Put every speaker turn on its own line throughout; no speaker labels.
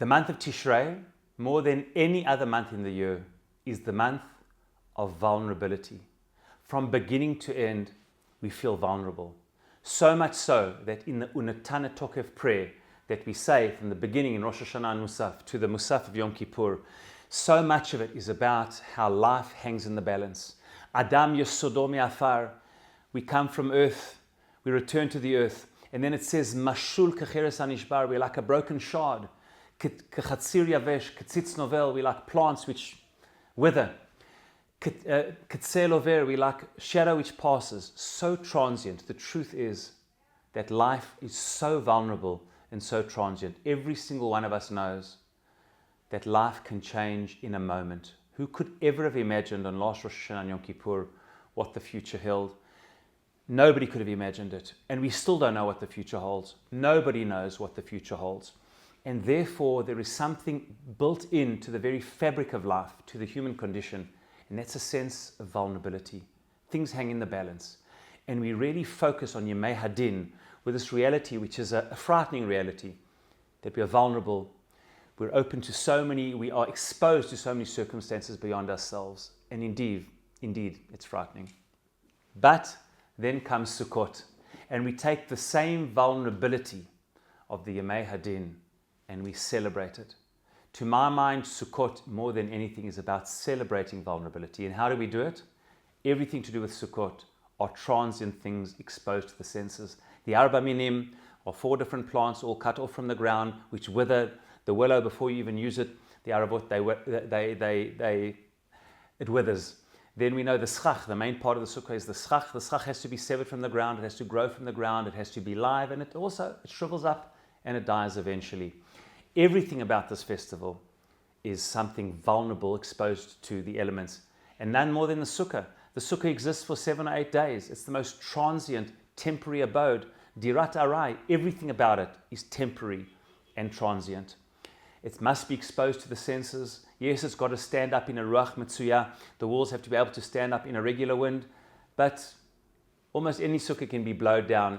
The month of Tishrei, more than any other month in the year, is the month of vulnerability. From beginning to end, we feel vulnerable. So much so that in the Unatana Tokev prayer that we say from the beginning in Rosh Hashanah and Musaf to the Musaf of Yom Kippur, so much of it is about how life hangs in the balance. Adam Yesodom Afar, we come from earth, we return to the earth, and then it says, Mashul Kecheres Anishbar, we're like a broken shard. Kechatzir Yavesh, Ketzitz Novel, we're like plants which wither. Ketzel Over, we're like shadow which passes. So transient. The truth is that life is so vulnerable and so transient. Every single one of us knows that life can change in a moment. Who could ever have imagined on last Rosh Hashanah and Yom Kippur what the future held? Nobody could have imagined it. And we still don't know what the future holds. Nobody knows what the future holds. And therefore, there is something built into the very fabric of life, to the human condition, and that's a sense of vulnerability. Things hang in the balance. And we really focus on Yemei Hadin with this reality, which is a frightening reality, that we are vulnerable. We're open to so many, we are exposed to so many circumstances beyond ourselves. And indeed, it's frightening. But then comes Sukkot, and we take the same vulnerability of the Yemei Hadin and we celebrate it. To my mind, Sukkot, more than anything, is about celebrating vulnerability. And how do we do it? Everything to do with Sukkot are transient things exposed to the senses. The Arba Minim are 4 different plants all cut off from the ground, which wither. The willow, before you even use it, the Aravot, it withers. Then we know the schach, the main part of the sukkah is the schach. The schach has to be severed from the ground, it has to grow from the ground, it has to be live, and it shrivels up and it dies eventually. Everything about this festival is something vulnerable, exposed to the elements, and none more than the sukkah. The sukkah exists for 7 or 8 days. It's the most transient, temporary abode. Dirat Arai, everything about it is temporary and transient. It must be exposed to the senses. Yes, it's got to stand up in a ruach metzuya. The walls have to be able to stand up in a regular wind, but almost any sukkah can be blown down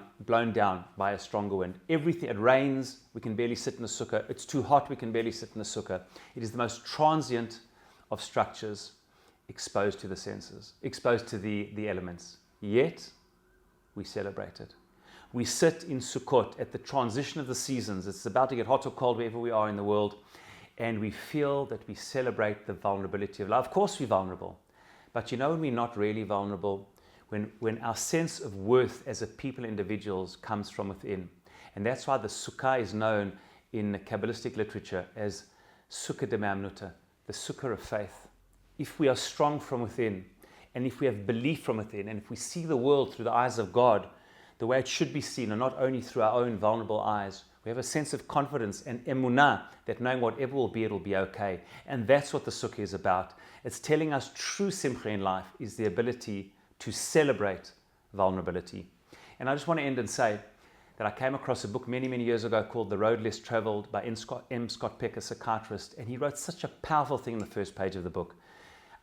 by a stronger wind. Everything, it rains, we can barely sit in the sukkah. It's too hot, we can barely sit in the sukkah. It is the most transient of structures exposed to the senses, exposed to the elements. Yet, we celebrate it. We sit in Sukkot at the transition of the seasons. It's about to get hot or cold wherever we are in the world. And we feel that we celebrate the vulnerability of life. Of course we're vulnerable. But you know when we're not really vulnerable? When our sense of worth as a people, individuals, comes from within. And that's why the sukkah is known in Kabbalistic literature as sukkah de me'amnuta, the sukkah of faith. If we are strong from within, and if we have belief from within, and if we see the world through the eyes of God, the way it should be seen, and not only through our own vulnerable eyes, we have a sense of confidence and emunah that knowing whatever will be, it'll be okay. And that's what the sukkah is about. It's telling us true simcha in life is the ability to celebrate vulnerability. And I just want to end and say that I came across a book many, many years ago called The Road Less Traveled by M. Scott Peck, a psychiatrist, and he wrote such a powerful thing in the first page of the book.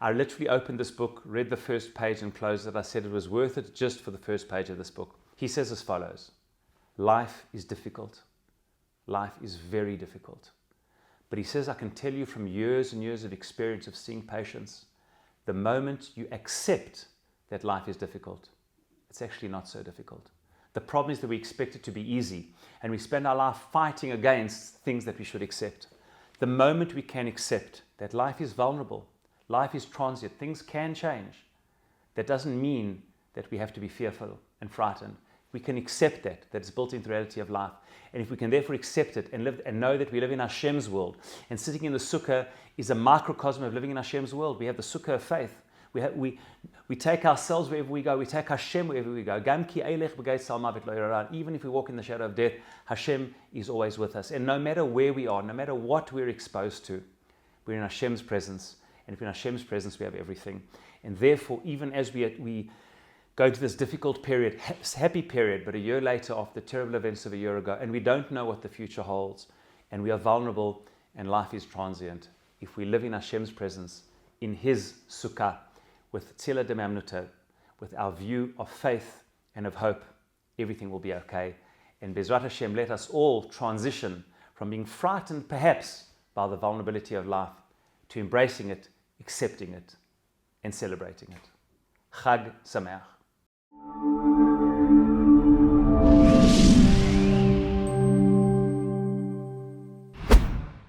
I literally opened this book, read the first page and closed it. I said it was worth it just for the first page of this book. He says as follows: life is difficult. Life is very difficult. But he says, I can tell you from years and years of experience of seeing patients, the moment you accept that life is difficult, it's actually not so difficult. The problem is that we expect it to be easy, and we spend our life fighting against things that we should accept. The moment we can accept that life is vulnerable, life is transient, things can change, that doesn't mean that we have to be fearful and frightened. We can accept that it's built into the reality of life. And if we can therefore accept it and live and know that we live in Hashem's world, and sitting in the sukkah is a microcosm of living in Hashem's world. We have the sukkah of faith. We take ourselves wherever we go. We take Hashem wherever we go. Gam ki eilech b'geit sal mavet lo yirah. Even if we walk in the shadow of death, Hashem is always with us. And no matter where we are, no matter what we're exposed to, we're in Hashem's presence. And if we're in Hashem's presence, we have everything. And therefore, even as we go to this difficult period, happy period, but a year later after the terrible events of a year ago, and we don't know what the future holds, and we are vulnerable, and life is transient. If we live in Hashem's presence, in His sukkah, with tzila de me'amnuta, with our view of faith and of hope, everything will be okay. And Bezrat Hashem, let us all transition from being frightened, perhaps, by the vulnerability of life, to embracing it, accepting it, and celebrating it. Chag Sameach.